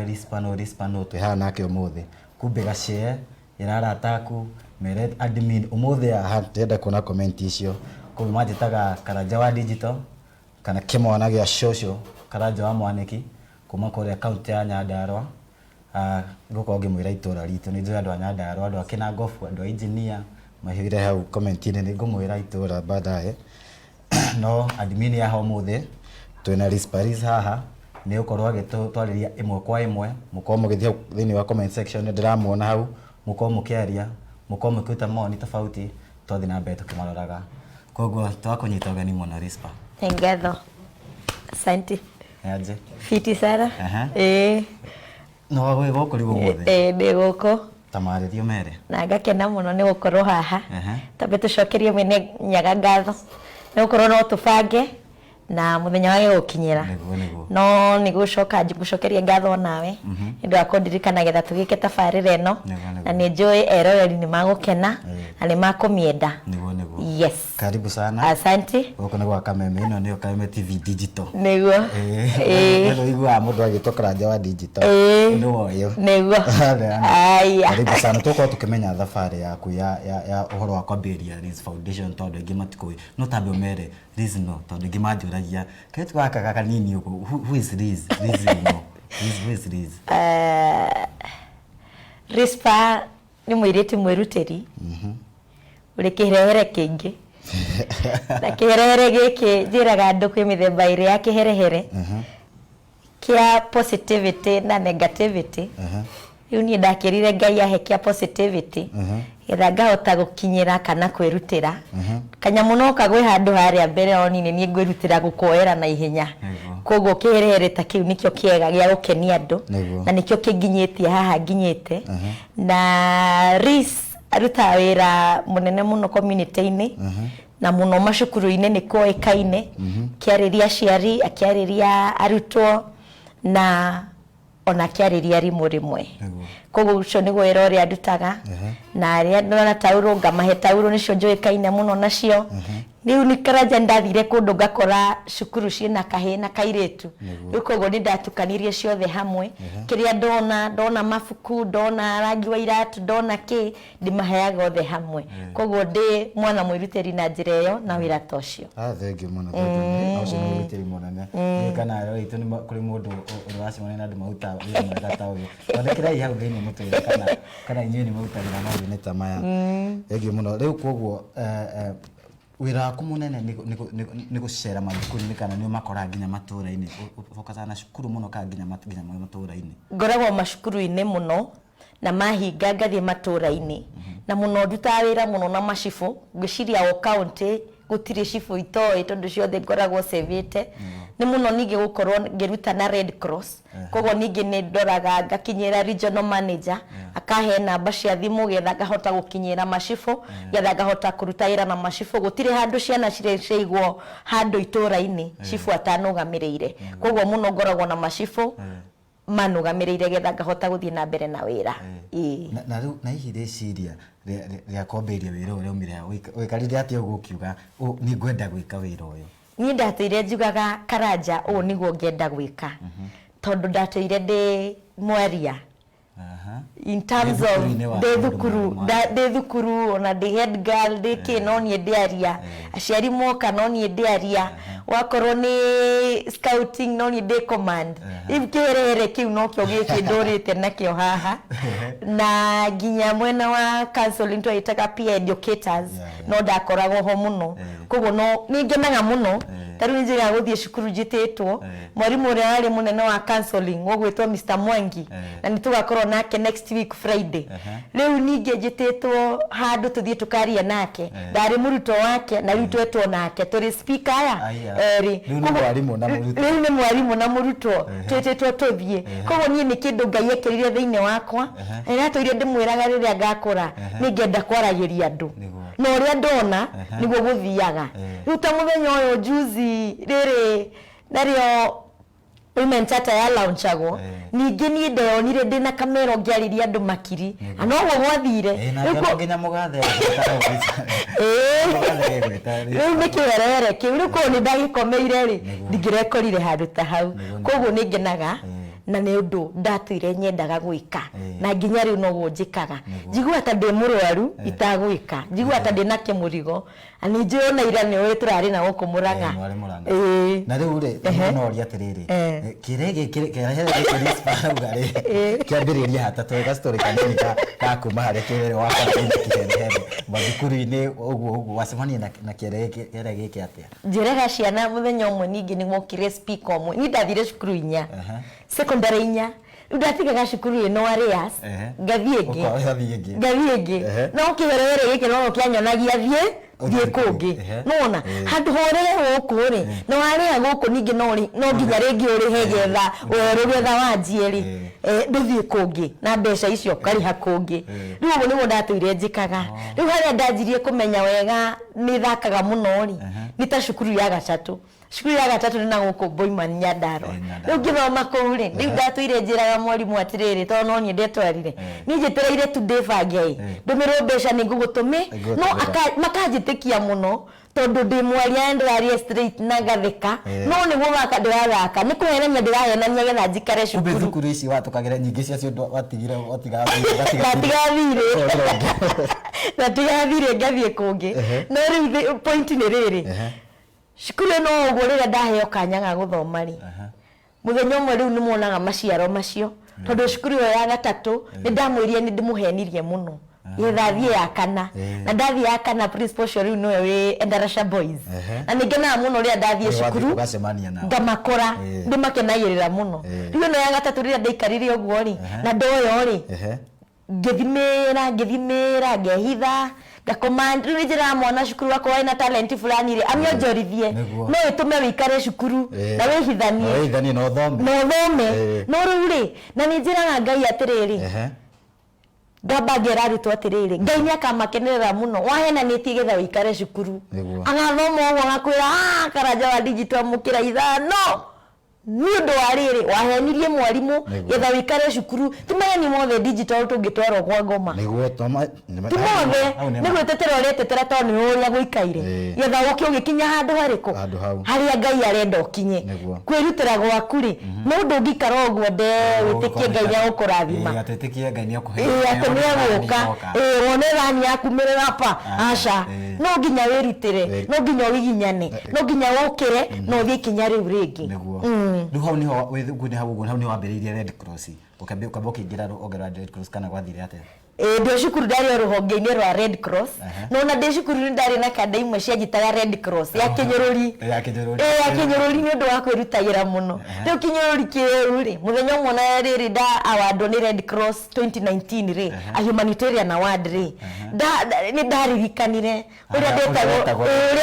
rispano twihana nake umuthi kumbe gashare irara ataku mere admin umuthi hatenda kuna comment icio kumbe majitaga Karanja wa digital kana kimwana gya social Karanja wa Mwaniki kuma kuri account ya Nyandarua ngoko ngimwira itura ritu ni andu a Nyandarua andu akina gofu andu engineer mahire hau comment ni ngumwira itura baadaye no admin ya umuthi twina risparis haha ni ukorwo agitwariria imwe kwa imwe muko mugithia thini wa comment section ndiramuona hau muko mukiaria muko mukuta moni tofauti twathi na mbere tukimaroraga koguo twakunyita ugeni muno rispa ngetho asante aje fiti sana no gwe goko rigo muthe ndi goko tamarithio mere na ngakena muno ni gukorwo haha tabe tucokerie mwene nyaga ngatho ni gukorwo no tubange na muthenya wage gukinyira no ni gucoka ngucokeria ngatho nawe ndu akondirikana getha tugike tabarire no na ni njui eroreri ni magukena na ni makumienda yes karibu sana asante goko ni gwa Kameme ino ni Kameme TV digital niguo ndio igwa mundu agitwa Karanja wa digital ndio woyo niguo aya karibu sana tuko tukimenya thabari yaku ya uhoro wa kwambiria Riz Foundation tondu ingi matikoi no tabe mere Riz no tondu ingi majuragia ketu gaka kanini uko who is Riz no who is Riz Rispa ni mwiriti mwiruteri uri kiherehere kingi na kiherehere giki njiraga andu kwi mithemba iri ya kiherehere kia positivity na negativity riu ni ndakirire Ngai ahe kia positivity getha ngahota gukinyira kana kwirutira kanyamu no kagwe handu haria mbere oni ni ngwirutira gukoera na ihenya koguo kiherehere ta kiu nikio kiega gia gukenia andu na nikio kinginyitie haha nginyite na Riz aruta wira munene muno community-ini na muno macukuru-ini ni koekaine kiariria aciari akiariria arutwo na ona kiariria arimu rimwe koguo ucio ni gwira uria ndutaga na aria ndona tauro ngamahe tauro nicio njuikaine muno nacio riu ni Karanja ndathire kundu ngakora cukuru ciina kahe na kairitu riu koguo ni ndatukanirie ciothe hamwe kiria ndona mabuku ndona rangi wa iratu ndona ki ndimaheaga othe hamwe koguo ndi mwana mwiruteri na njira iyo na wira tocio thank you muno thank you mwiruteri munene ni kana rero itu ni kuri mundu urwacimana na andu mauta wira mwega ta uyu ndekira ihau thini mutwira kana inyuĩ ni mautagira maũndũ ni ta maya thank you muno riu koguo wira ku munene ni gucera mathukuru ni kana ni makora nginya matura-ini fokaza na cukuru muno ka nginya matura-ini ngoragwo macukuru-ini muno na mahinga ngathie matura-ini na muno nduta wira muno na macibu ngiciria o county gutire cibu itoi tondu ciothe ngoragwo sevete ni muno ningi gukorwo ngiruta na Red Cross koguo ningi ni ndoraga ngakinyira regional manager akahe namba cia thimu getha ngahota gukinyira macibu getha ngahota kuruta wira na macibu gutire handu ciana cireigwo handu itura-ini cibu atanugamiriire koguo muno ngoragwo na macibu manugamiriire getha ngahota guthie na mbere na wira na ihi riciria ria kwambiria wira uria umire wikarire atia ugukiuga ni ngwenda gwika wira uyu ni ndateire njugaga Karanja o niguo ngenda gwika tondu ndateire ndi mwaria in terms of de thukuru ona de head girl de ke no ni ndiaria aciari moka no ni ndiaria wakorwo ni scouting no ni de command ibkiherehere kiu no kio giki ndorite nakio haha na nginya mwena wa counseling twaitaga peer educators no ndakoragwo ho muno koguo no ningenaga muno taru njira guthie cukuru njititwo mwarimu uria ari munene wa counseling ogwitwo Mr Mwangi na nitugakorwo nake next week Friday riu ninge njititwo handu tuthie tukaria nake ndari muruto wake na riu twetwo nake turi speaker aya riu ni mwarimu na muruto twetwo tuthie koguo nie ni kindu Ngai ekirire thiine wakwa na tuire ndimwiraga riria ngakura ningenda kwaragiria andu no uria ndona niguo guthiaga riu ta muthenya uyu juzi riri nario women tata ya launchago ningi ni ndeyonire ndina kamera ngiariria andu makiri ano wo gwathire riu nginya mugathe riu nikiwerere kiu riu ko ni ndagikomeire ri ndigire korire handu ta hau koguo ningenaga na nä å ndå ndatuire nyendaga gwä ka na nginya rä u noguo njä kaga njigua ta ndä må rwaru itagwä ka njigua ta ndä na kä må rigo nä njå ona ira nä å tå rarä na gå kå må ranga na rä u rä noria atä rä rä kä rä kä ambä rä ria hata twega story kanini gakuma harä kä wakiherehere mathukuru-inä å wacemania na kä rä gä kä atä njä raga ciana må thenya å mwe ningä nä mokire speaker å mwe ni ndathire cukuru 4 secondary 4 rä u ndatigaga cukuru ä no arĩas ngathiä ngä no kä herehere gä kä no kä anyonagia thiä kå ngä nona handå horere gå kå rä no warä a gå kå ningä no nginya rä ngä å rä he getha rå getha wanjie rä ndå thiä kå ngä na mbeca icio karä ha kå ngä rä u å guo nä guo ndatå ire njä kaga rä u harä a ndanjirie kå menya wega nä thakaga må no rä nä ta cukuru ya gatatå cukuru ya gatatå nä na gå kå Boiman Nyandarua rä u ngä thoma kå u rä rä u ndatå ire njä raga mwarimå atä rä rä tondå no niä ndetwarire niä njä tä raire tu ndäbange ndå mä rå mbeca nä ngå gå tå mä no makanjä tä kia må no tondå ndä mwaria ndä rarie straight na gatheka no nä guo gaka ndä rathaka nä kå henania ndä rahenania getha njikare cukuru thukuru ici watå kagä ra nyingä ciacio watigire natigathire ngathiä kå ngä no rä u point nä rä rä cukuru ä no å guo rä rä a ndaheo kanya ga gå thoma rä må thenya å mwe rä u nä monaga maciaro macio tondå cukuru ä yo ya gatatå nä ndamwä rire nä ndä må henirie må no getha thiä ya kana na ndathiä ya kana principal cio rä u nä we wä Endarasha Boys na nä ngenaga må no rä a ndathiä cukuru ngamakora ndä makenagä rä ra må no rä u ä no ya gatatå rä rä a ndaikarire å guo rä na ndoyo rä ngithimä ra ngehitha ngakoma rä u nä njä raga mwana cukuru wakwa wä na talenti fulani rä amionjorithie no ä tå me wä ikare cukuru na wä hithanie no thome no rä u rä na nä njä raga Ngai atä rä rä ngamba ngera arutwo atä rä rä Ngai nä akamakenerera må no wahenanä tie getha wä ikare cukuru agathoma å guo agakwä ra Karanja wa digital må kä ra ithano nä å ndå wa rä rä wahenirie mwarimå getha wä ikare cukuru ti maheni mothe digital tå ngä twarwo gwa ngoma ti mothe nä gwä tetera å rä tetera tondå nä å rä a gå ikaire getha gå kä å gä kinya handå harä kå harä a Ngai arenda å kinye kwä rutä ra gwaku rä no ndå ngä ikara å guo nde wä tä kie Ngai nä agå kå rathima atä nä egå ka wone thani yaku mä rä rapa aca no nginya wä rutä re no nginya å giginyane no nginya gå kä re no thiä kinya rä u rä ngä rä hau nä ho nä ho wambä rä irie Red Cross ukamba å kä ingä ra rå rwa Red Cross kana gwathire atä ndä cukuru ndarä o rå honge-inä rwa Red Cross no na ndä cukuru nä ndarä na kanda imwe cianjitaga Red Cross ya kä nyå rå ri nä å ndå wa kwä rutagä ra må no rä u kä nyå rå ri kä u rä må thenya å mwe na rä rä awardwo nä Red Cross 2019 rä a humanitarian award rä nä ndaririkanire å rä a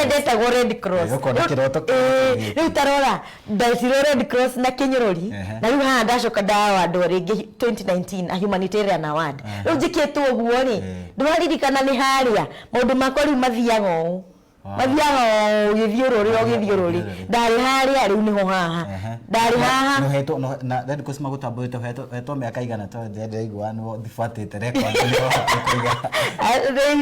ndetagwo Red Cross rä u tarora ndaicirwo Red Cross na kä nyå rå ri na rä u haha ndacoka ndawardwo rä ngä 2019 a humanitarian award rä u njä kä guo rä ndå raririkana nä harä a maå ndå makwa rä u mathiaga å å gä thiå rå rä ndarä harä a rä u nä ho haha ndarä haha na Red Cross magåtambå te hetwo mä aka igana ndäraigua nä thibatä te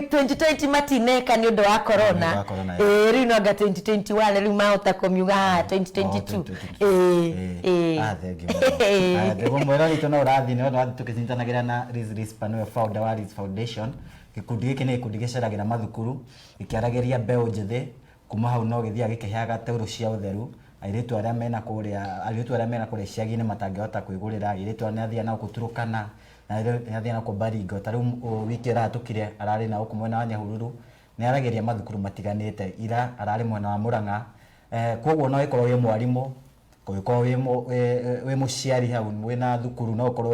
2020 matineka nä å ndå wa corona rä u no anga 2021 rä u mahota kåmiuga haha 2022 ndäguo mwega witå no å rathiä nä tå kä nyitanagä ra na nä we founder wa Riz Foundation gikundi giki ni gikundi gicaragira mathukuru gikiaragiria mbeu njithi kuma hau no githia gikiheaga tauro cia utheru airitu aria mena kuria ciagi-ini matangihota kwigurira airitu athia na guturukana na athia na kubaringo tariu wiki ratukire arari na uku mwena wa Nyahururu ni aragiria mathukuru matiganite ira arari mwena wa Murang'a koguo no ikorwo wi mwarimu ko wi muciari hau wina thukuru no ukorwo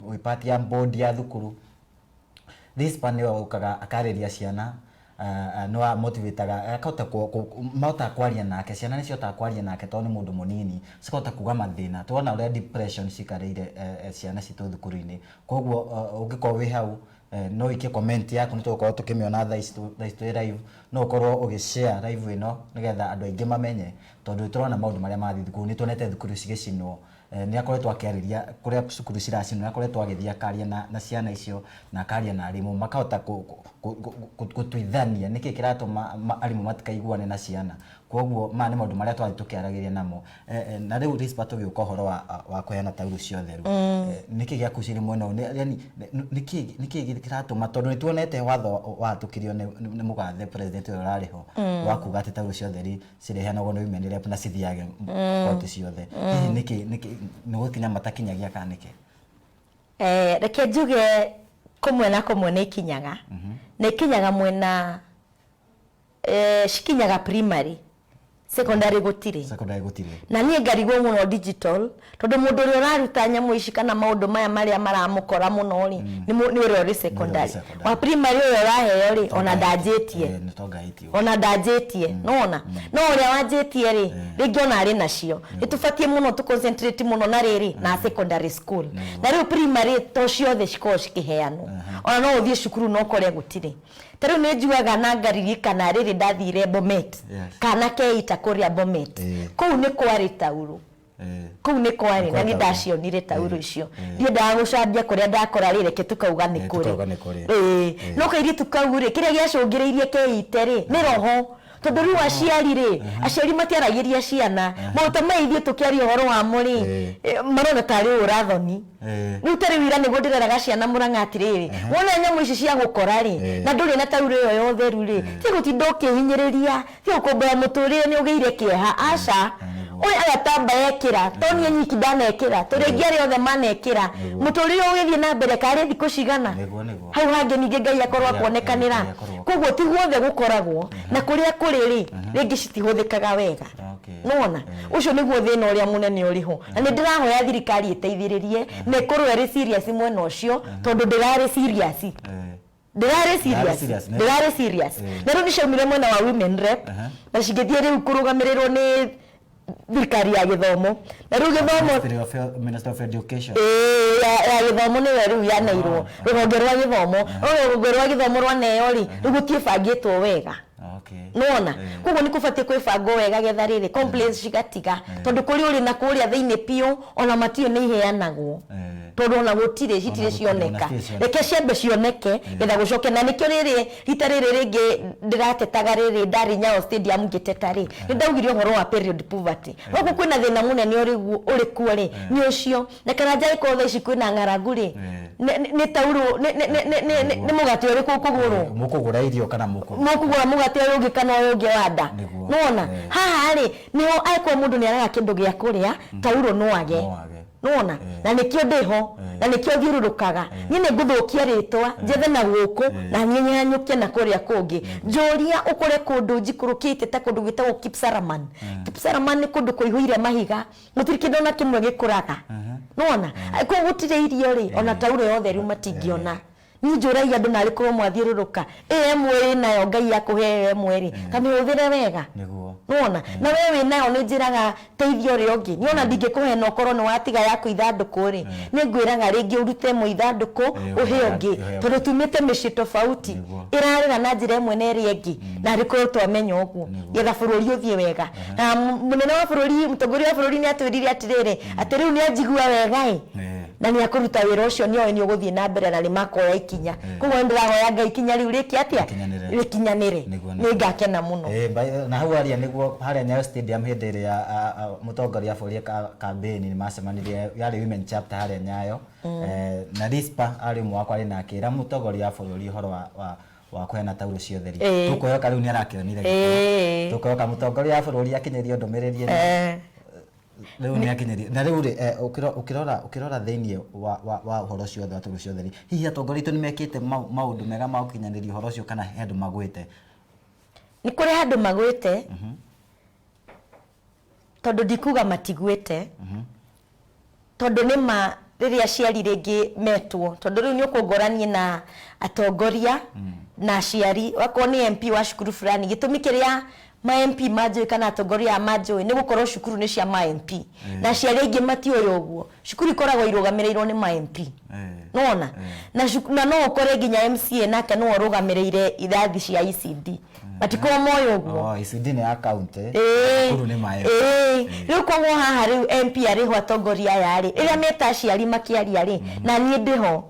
wi part ya board ya thukuru this pan yo ukaga akariria ciana no a motivateaga akauta mauta kwaria nake ciana ni ciota kwaria nake to ni mundu munini cikota kuga mathina tuona uri depression cikarire ciana citu thukuru-ini koguo ungiko wi hau no ike comment yaku ni tukorwo tukimiona thaa ici live no ukorwo ugishare live ino nigetha andu aingi mamenye tondu turona maundu maria mathi thukuru ni tuonete thukuru cigicinwo ni akoretwo akiariria kuria cukuru ciracinwo ni akoretwo agithia akaria na ciana icio na akaria na arimu makahota gutuithania niki kiratuma arimu matikaiguane na ciana koguo ma nĩ maũndũ marĩa twari tũkĩaragĩria namo na rĩu Rispa tũgĩũka ũhoro wa kũheana tauro cia ũtheru nĩkĩ gĩakucĩrĩ mwena yani nĩkĩ kĩratũma tondũ nĩtuonete watho wahatũkĩrio nĩ mũgathe president ũrĩa ũrarĩ ho wa kuga atĩ tauro cia ũtheri cireheanagwo nĩ women rep na cithiage koti ciothe hihi nĩkĩ nĩgũkinya matakinyagia kana nĩkĩ reke njuge kũmwe na kũmwe nĩ ikinyaga nĩ ikinyaga mwena cikinyaga primary secondary gutire na niĩ ngarigwo mũno digital tondu mũndũ ũrĩa ũraruta nyamũ ici kana maũndũ maya marĩa maramũkora mũno ri nĩ ũrĩa ũrĩ secondary wa primary ũrĩa ũraheo ri ona ndanjĩtie nona no ũrĩa wanjĩtie ri rĩngĩ ona arĩ nacio nĩtũbatie mũno tu concentrate mũno na rĩrĩ na secondary school na rĩu primary to ciothe cikorwo cikiheanwo ona no ũthiĩ cukuru no kore gutire tarĩu nĩ njugaga na ngaririkana rĩrĩ ndathire Bomet kana keita kũrĩa Bomet kũu nĩ kwarĩ tauro kũu nĩ kwarĩ na nĩ ndacionire tauro icio ndiĩ ndagũcambia kũrĩa ndakora rĩrĩ ke tukauga nĩ kũrĩ no kairĩ tukauga rĩ kĩrĩa gĩacũngĩrĩirie keite rĩ nĩ roho tondu riu aciari ri aciari matiaragĩria ciana maũndũ maithie tukiaria ũhoro wa muri marona tari ũrathoni riu tari wira nĩguo ndĩreraga ciana Mũrang'a atirĩrĩ wona nyamũ ici cia gũkora ri na ndũrĩ na tauro ĩyo ya ũtheru ri ti gũtinda ũkĩhinyĩrĩria ti ũkũmbũra mũtũrĩre nĩ ũgĩire kĩeha aca oya agatamba ekĩra to niĩ nyiki ndanekĩra tũrĩngĩ arĩa othe manekĩra mũtũrĩre ũgĩthiĩ na mbere karĩ thikũ cigana hau hangĩ ningĩ Ngai akorwo akuonekanĩra koguo ti guothe gũkoragwo na kũrĩa kũrĩ rĩngĩ citihũthĩkaga wega nona ũcio nĩguo thĩna ũrĩa mũnene ũrĩho na nĩ ndĩrahoya thirikari ĩteithĩrĩrie na ĩkorwo ĩrĩ serious mwena ũcio tondũ ndĩrarĩ serious na rĩu nĩciaumire mwena wa women rep na cingĩthiĩ rĩu kũrũgamĩrĩrwo nĩ thirikari ya gĩthomo na rĩu gĩthomo Minister of Education ya gĩthomo nĩwe rĩu yaneirwo rũhonge rwa gĩthomo rwaneo rĩ rĩu gũtiĩbangĩtwo wega nona koguo nĩ kũbatie kwĩbangwo wega getha rĩrĩ complaints cigatiga tondũ kũrĩ ũrĩ na kũrĩa thĩinĩ piũ ona matirĩ nĩ iheanagwo tondũ ona gũtirĩ citirĩ cioneka reke ciambe cioneke getha gũcoke na nĩkĩo rĩrĩ rita rĩrĩ rĩngĩ ndĩratetaga rĩrĩ ndarĩ Nyayo stadium ngĩteta rĩ nĩ ndaugire ũhoro wa period poverty gũkũ kwĩna thĩna mũnene ũrĩ kuo rĩ nĩ ũcio na kana Njaĩko thaa ici kwĩna ng'aragu rĩ nĩ tauro nĩ mũgate ũrĩkũ kũgũrwo mũkũgũra irio kana mũkũgũra mũgate ũyũ ũngĩ kana ũyũ ũngĩ wa nda nona haha rĩ nĩho aĩkwo mũndũ nĩ araga kĩndũ gĩa kũrĩa tauro no age nona na nĩkĩo ndĩho na nĩkĩo thiũrũrũkaga niĩ nĩ ngũthũkia rĩtwa njethe na gũkũ na nyanyũkie na kũrĩa kũngĩ njũria ũkore kũndũ njikũrũkĩte ta kũndũ gwĩtagwo Kipsaraman nĩ kũndũ kũihũire mahiga gũtirĩ kĩndũ na kĩmwe gĩkũraga nona koguo gũtirĩ irio rĩ ona tauro yothe rĩu matingĩona ni njũragia andũ narĩ korwo mwathiũrũrũka ĩmwe nayo Ngai akũhe ĩmwe rĩ kamĩhũthĩre wega nona na wewe nayo nĩ njĩraga teithio ũrĩa ũngĩ nĩ ona ndingĩkũhe na ũkorwo nĩ watiga yaku ithandũkũ rĩ nĩ ngwĩraga rĩngĩ ũrute ĩmwe ithandũkũ ũhe ũngĩ tondũ tumĩte mĩciĩ tofauti ĩrarĩra na njĩra ĩmwe na ĩrĩa ĩngĩ na rĩkorwo twamenya ũguo getha bũrũri ũthiĩ wega na mũnene wa bũrũri mũtongoria wa bũrũri nĩ atwĩrire atĩrĩrĩ atĩ rĩu nĩ anjigua wega na nĩ akũruta wĩra ũcio nĩ oĩ nĩ ũgũthiĩ na mbere na nĩ makoya ikinya koguo ndĩrahoya Ngai ikinya rĩu rĩkĩ atĩa rĩkinyanĩre nĩ ngakena mũno na hau aria nĩguo harĩa Nyayo stadium hĩndĩ ĩrĩa mũtongoria bũrũri campaign nĩ macemanirie yarĩ women chapter harĩa Nyayo na Rispa arĩ ũmwe wakwa arĩ na akĩra mũtongoria wa bũrũri ũhoro wa kũheana tauro cia ũtheri tũkũyoka rĩu nĩ arakĩonire tũkũyoka mũtongoria wa bũrũri akinyĩrio ndũmĩrĩri rĩu nĩ akinyĩrie na rĩu ukirora thĩinĩ wa ũhoro ciothe wa tauro cia ũtheri hihi atongoria aitũ nĩ mekĩte maũndũ mega ma gũkinyanĩria ũhoro ũcio kana he andũ magwĩte nĩ kũrĩ andũ magwĩte tondũ ndikuga matigwĩte tondũ nĩma rĩrĩa aciari rĩngĩ metwo tondũ rĩu nĩ ũkũngoranie na atongoria na aciari wakorwo nĩ MP wa cukuru fulani gĩtũmi kĩrĩa ma MP manjũĩ kana atongoria manjũĩ nĩ gũkorwo cukuru nĩ cia ma MP na aciari aingĩ matiũĩ ũguo cukuru ikoragwo irũgamĩrĩirwo nĩ ma MP nona na no ũkore nginya MCA nake no ũrũgamĩrĩire irathi cia ECD matikoa moyo ũguo ECD nĩ ya county cukuru nĩ ma MP rĩu koguo haha rĩu MP arĩho atongoria aya rĩ rĩrĩa meta aciari makĩaria rĩ na niĩ ndĩho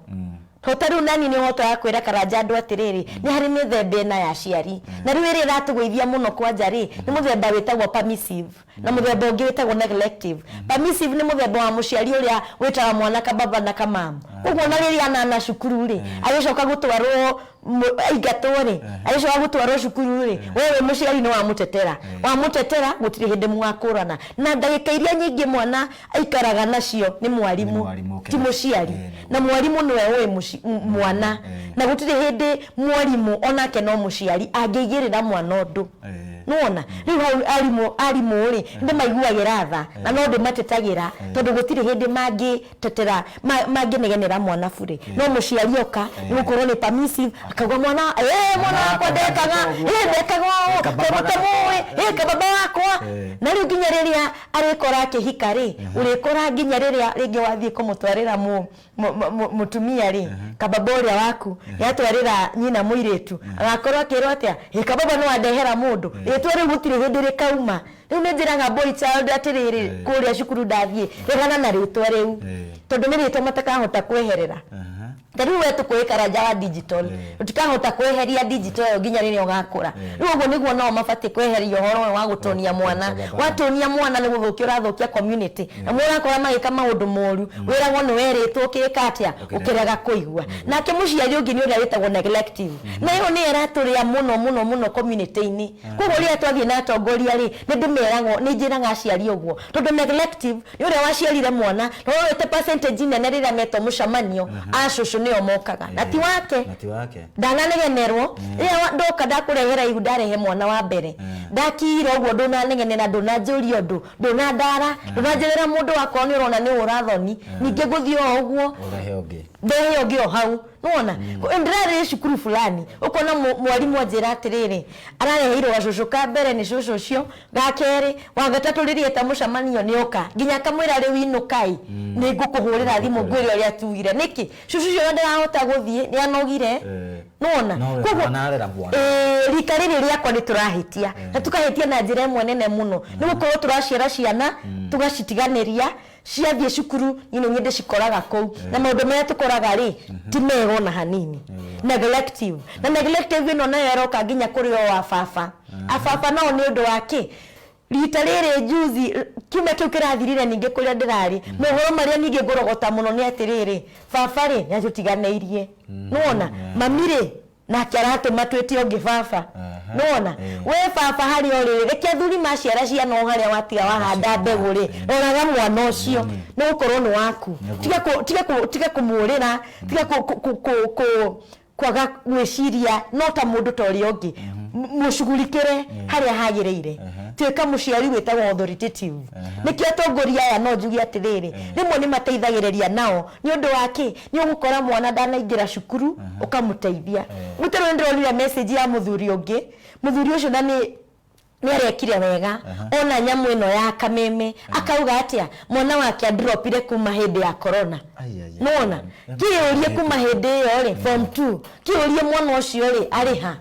Hotaru nani ni hoto ya kwira Karanja andu atiriri ni hari mithembe na ya ciari na riu iri ratugwithia muno kwanja ri ni muthemba witagwo permissive na muthemba ungi witagwo neglective. Permissive ni muthemba wa muciari uria witaga mwana kababa na kamam koguo na riri ana cukuru ri agicoka gutwarwo aigatwo ri agicoka gutwarwo cukuru ri wewe muciari ni wa mutetera gutiri hindi mwakurana na ndagika iria nyingi mwana aikaraga nacio ni mwarimu ti muciari na mwarimu niwe we mwana na gutiri hindi mwarimu onake no muciari angeigirira mwana undu nuona riu arimu ri ndi maiguagira tha na no ndi matetagira tondu gutiri hindi mangi tetera mangi negenera mwana bure no muciari oka gukorwo ni permissive akagwa mwana mwana kodekaga ndekaga kababa wakwa na riu nginya riria arikora akihika ri urikora nginya riria ringi wathie kumutwarira mutumia ri kababa uria waku yatwarira nyina muiritu agakorwo akirwo atia kababa no andehera mundu twere gutire hindi rikauma riu ni njiraga boy child atiriri kuria cukuru ndathie regana na ritwa riu tondu ni ritwa matakahota kweherera tariu wetu kwĩ Karanja wa digital utikahota kweheria digital nginya rĩrĩa ũgakũra riu ũguo nĩguo no mabati kweheria ũhoro wa gũtonia mwana watonia mwana nĩ gũthũkia ũrathũkia community na mũrakora magĩka maũndũ moru wĩragwo nĩ werĩtwo kĩka atĩa ũkĩrega kũigua nake mũciari ũngĩ nĩ ũrĩa wĩtagwo neglective na ĩyo nĩ ĩratũrĩa mũno community-inĩ koguo rĩrĩa twathiĩ na atongoria rĩ nĩ ndĩmeragwo nĩ njĩraga aciari ũguo tondũ neglective nĩ ũrĩa waciarire mwana na wĩte percentage nene rĩrĩa metwo mũcemanio acũcũ nĩo mokaga na ti wake ndananegenerwo rĩrĩa ndoka ndakurehera ihu ndarehe mwana wa mbere ndakira ũguo ndũnanegenera ndũnanjũria ũndũ ndũnandara ndũnanjerera mũndũ wakwa nĩ ũrona nĩ ũrathoni ningĩ ngũthiĩ ũguo ndehe ũngĩ o hau nuona ndirarĩ cukuru fulani ukona mwarimu anjira atiriri arareheirwo gacũcũ ka mbere ni cũcũ ũcio ga kerĩ wa gatatũ rĩrĩa ta mũcemanio nĩ oka nginya kamwĩra rĩu inukai nĩ ngũkũhũrĩra thimũ ngwĩre ũrĩa tugire niki cũcũ ũcio ndarahota gũthiĩ nĩ anogire nuona koguo rika rĩrĩ rĩakwa nĩ tũrahĩtia na tukahĩtia na njĩra ĩmwe nene mũno nĩ gũkorwo tũraciara ciana tugacitiganĩria ciathiĩ cukuru nyine ndĩcikoraga kũu na maũndũ marĩa tũkoraga rĩ ti mega na hanini neglective na neglective ĩno nayo ĩroka nginya kũrĩ o wa baba nao nĩ ũndũ wake rita rĩrĩ juzi kiume kĩu kĩrathirire ningĩ kũrĩa ndĩrarĩ mohoro marĩa ningĩ ngũrogota mũno nĩ atĩrĩrĩ baba rĩ nĩatũtiganĩirie nuona mami rĩ nake aratũma twĩtie ũngĩ baba nuona we baba harĩ o rĩrĩ reke athuri maciara ciana o harĩa watiga wahanda mbegũ rĩ roraga mwana ũcio nĩ gũkorwo nĩ waku tiga kũmũrĩra tiga kwaga gwĩciria no ta mũndũ ta ũrĩa ũngĩ mũcugurikĩre harĩa hagĩrĩire tuĩka mũciari wĩtagwo authoritative nĩkĩo atongoria aya no njuge atĩrĩrĩ rĩmwe nĩ mateithagĩrĩria nao nĩ ũndũ wake nĩ ũgũkora mwana ndanaingĩra cukuru ũkamũteithia gũtarwo ndĩronire message ya mũthuri ũngĩ mũthuri ũcio na nĩ arekire wega ona nyamũ ĩno ya kameme akauga atĩa mwana wake andropire kuma hĩndĩ ya corona nuona kĩũrie kuma hĩndĩ ĩyo rĩ form 2 kĩũrie mwana ũcio rĩ arĩ ha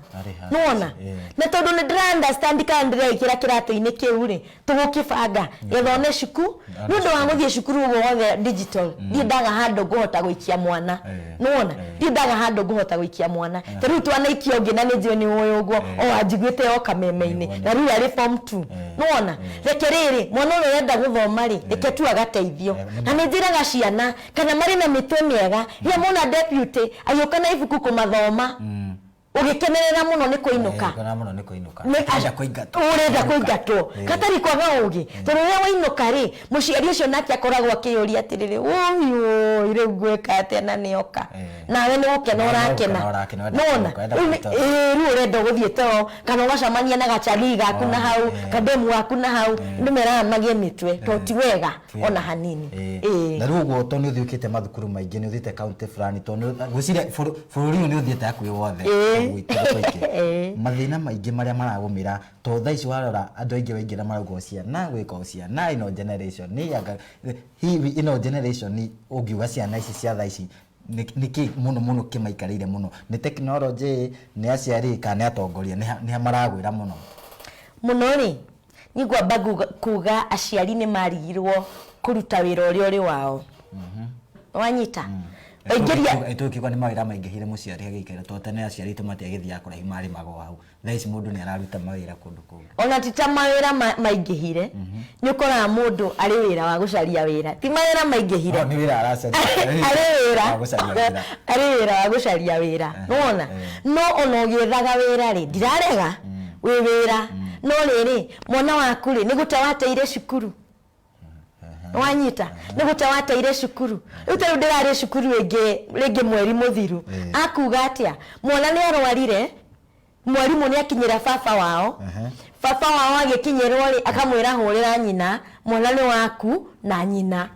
nuona na tondũ nĩ ndĩra understand kana ndĩrekĩra kĩratũ-inĩ kĩu rĩ tũgũkĩbanga gĩthone cuku nĩ ũndũ wa gũthiĩ cukuru wothe digital ndiendaga handũ ngũhota gũikia mwana nuona ndiendaga handũ ngũhota gũikia mwana ta rĩu twanaikio ũngĩ na nĩ njũĩ nĩ ũĩ ũguo o anjiguĩte o kameme-inĩ na rĩu arĩ form 2 nuona reke rĩrĩ mwana ũyũ yenda gũthoma rĩ reke tu agateithio na nĩ njĩraga ciana kana marĩ na mĩtwe mĩega rĩrĩa mona deputy agĩũka na ibuku kũmathoma ũgĩkenerera mũno nĩ kũinũka ũrenda kũingatwo gatarĩ kwaga ũgĩ tondũ rĩrĩa wainũka rĩ mũciari ũcio nake akoragwo akĩyũria atĩrĩrĩ ũi rĩu ngwĩka atĩa na nĩoka nawe nĩ gũkena ũrakena nona rĩu ũrenda gũthiĩ toro kana ũgacamania na gachali gaku na hau kademu gaku na hau ndĩmeraga magĩe mĩtwe to ti wega ona hanini na rĩu ũguo to nĩ ũthiũkĩte mathukuru maingĩ nĩ ũthiĩte kaunti fulani to gwĩciria bũrũri ũyũ nĩ ũthiĩte hakuhĩ wothe mathĩna maingĩ marĩa maragũmĩra to thaa ici warora andũ aingĩ waingĩra marauga ciana gwĩka ciana ino generation ino generation ũngiuga ciana ici cia thaa ici nĩkĩ mũno kĩmaikarĩire mũno nĩ tekinoronjĩ nĩ aciari kana nĩ atongoria nĩ maragwĩra mũno rĩ nĩngwamba kuga aciari nĩ marigirwo kũruta wĩra ũrĩa ũrĩ wao wanyita Aingeria Itukiuga ni mawira maingihire muciari agikira to tene aciari tumate agithia kura imari mago hau thaici mundu ni araruta mawira kundu kundu ona tita mawira maingihire ni ukora mundu ari wira wa gucaria wira ti mawira maingihire ni wira aracaria ari wira wa gucaria wira nona no ono githaga wira ri ndirarega wi wira no riri mwana waku ri ni gutawateire cukuru wanyita ni gutawateire cukuru utaru ndirari cukuru rege mweri muthiru akuga atia mwana ni arwarire mwarimu ni akinyira baba wao baba wao agikinyirwo ri akamwira hurira nyina mwana ni waku na nyina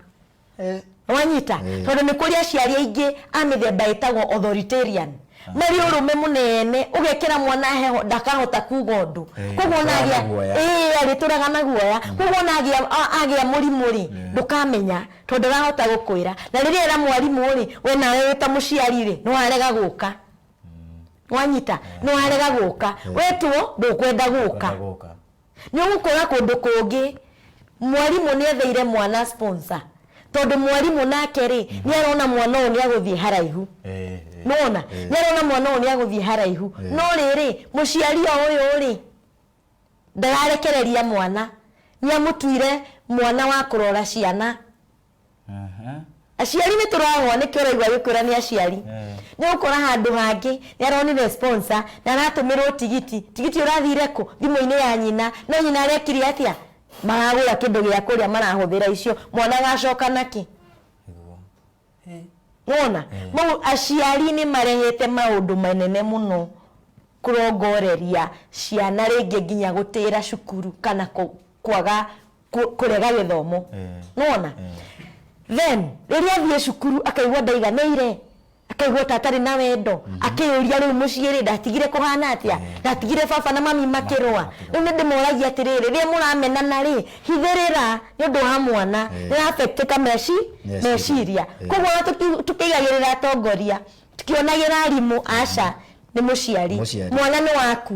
wanyita tondu ni kuri aciari aingi amithemba itagwo authoritarian mari urume munene ugekira mwana heho ndakahota kuga undu koguo nagia arituraga na guoya koguo nagia agia murimu ri ndukamenya tondu rahota gukwira na riria era mwarimu ri we nawe wita muciari ri no arega guka wanyita no arega guka wetuo ndukwenda guka ni ugukora kundu kungi mwarimu ni etheire mwana sponsor tondu mwarimu nake ri ni arona mwana uyu ni aguthie haraihu nona ni arona mwana uyu ni aguthie haraihu no riri muciari uyu ri ndararekereria mwana ni amutuire mwana wa kurora ciana aciari ni turagwa ni kiraigwa gikwira ni aciari ni ukora handu hangi ni aronire sponsor na aratumirwo tigiti urathire ku thimu-ini ya nyina no nyina arekire atia maragura kindu gia kuria marahuthira icio mwana gacoka naki nona mau aciari ni marehete maundu manene muno kurongoreria ciana ringi nginya gutira cukuru kana kwaga kurega githomo nona then riria thie cukuru akaigwa ndaiganeire akaigwa tatari na wendo akiyuria riu muciiri ndatigire kuhana atia ndatigire baba na mami makirwa riu ni ndimoragia atiriri riria muramenana ri hithirira ni undu wa mwana ni affectka meciria koguo tukigagirira atongoria tukionagira arimu aca ni muciari mwana ni waku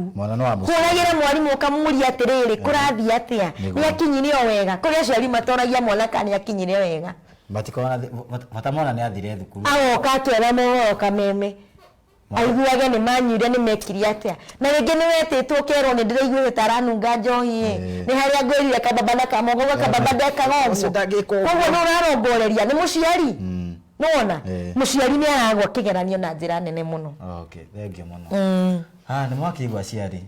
kuragira mwarimu ukamuria atiriri kurathi atia ni akinyirio wega kuri aciari matoragia mwana kani akinyirio wega matikona vatamona ni athire thukuru agoka twera mohoro kameme aiguage ni manyire ni mekiria atia na ringi ni wetitwo kerwo ni ndiraiguire taranunga njohi ni haria ngwirire kababa na kamogo kababa ndekaga koguo no rarongoreria ni muciari nona muciari ni aragwa kigeranio na njira nene muno okay thank you muno ni mwakigwa aciari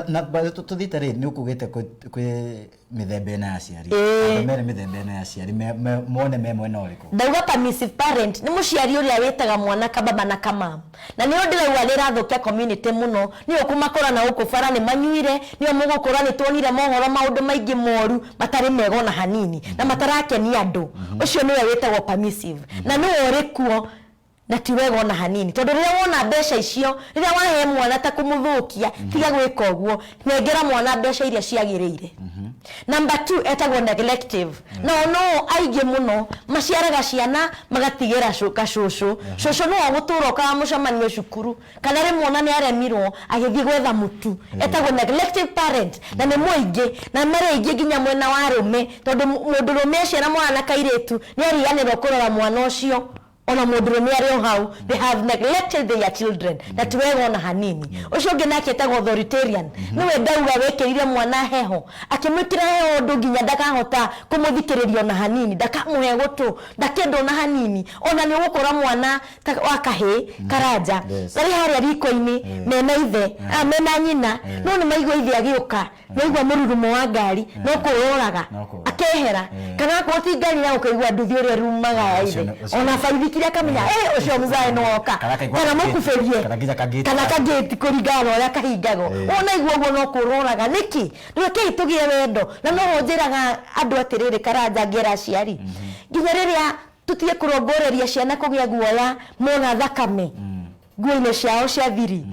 na tuthite ri ni ukugite kwi mithemba ina aciari mere mithemba ina aciari mone mwena uriku ndauga permissive parent ni muciari uria witaga mwana kababa na kamam na ni ndirauga rirathukia community muno ni ukumakora na uku bara ni manyuire ni mugukora ni tuonire mohoro maundu maingi moru matari mego na hanini na matarakenia andu ucio niwe witagwo permissive na ni urikuo na tiwego na hanini tondu riria wona mbeca icio riria wahe mwana ta kumuthukia tiga gwika uguo nengera mwana mbeca iria ciagirire number 2 etagwo neglective no aingi muno maciaraga ciana magatigira cucu no gutura ka mucamanio cukuru kana ri mwana ni aremirwo agithie gwetha mutu etagwo neglective parent na ni muingi na mari nginya mwena wa rume tondu mundu rume aciara mwana kairitu ni ariganirwo kurora mwana ucio ona mundurume ari hau they have neglected their children na tiwego na hanini ucio ngi nake etagwo authoritarian niwe ndauga wekirire mwana heho akimwikira heho ndu nginya ndakahota kumuthikiririo na hanini ndakamuhe gutu ndakendo na hanini ona ni gukora mwana wakahe karanja ari haria riko-ini mena ithe mena nyina no ni maigwa ithe agiuka maigwa mururumo wa ngari no kuroraga akehera kana kwoti ngari na ukaigwa nduthi uria rumaga ya ithe ona baithi kiria kamenya ucio mzae noka kana mukuferie kana kageti kuringana uria kahingago ona igwa uguo no kuroraga niki reke tugie wendo na no honjeraga andu atiriri karanja ngera aciari nginya riria tutie kurongoreria ciana kugia guoya mona thakame nguo-ini ciao cia thiri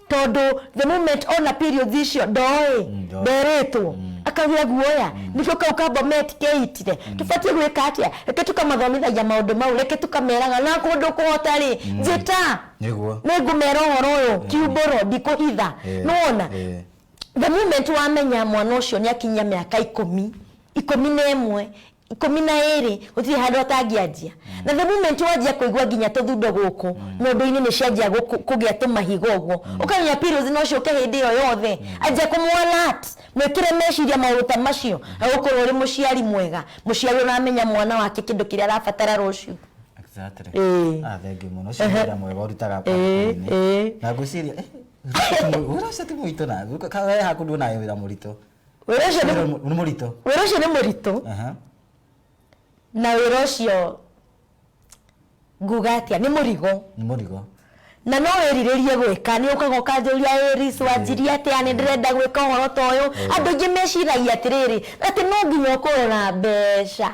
tondu the moment ona period icio nderetwo akagia guoya niko kaukamba metikeitire tufatie gwika atia reke tukamathomithia maundu mau reke tukameraga na kundu kuhota ri njita niguo ningumera uhoro uyu kiumburo ndikuhitha nona the moment wamenya mwana ucio ni akinya miaka 11 12 gutiri handu atangianjia na the moment wajia kuigua nginya tuthundo guku nyondo-ini ni cianjia kugia tumahiga uguo ukanya pills no cio ke hindi yo yothe anja kumwalat mwikire meciria maruta macio agukorwo uri muciari mwega muciari uramenya mwana wake kindu kiria arabatara rucio exactly thank you muno cio mwega urutaga na guciria ura cio ti muito na kawe hakundu na wira murito wira cio ni murito na wira ucio ngugatia ni murigo na no weriririe gwika ni ukaga ukanjuria Iris wanjiria ati ani ndirenda gwika uhoro ta uyu andu ingi meciragia atiriri ati no nginya ukorora mbeca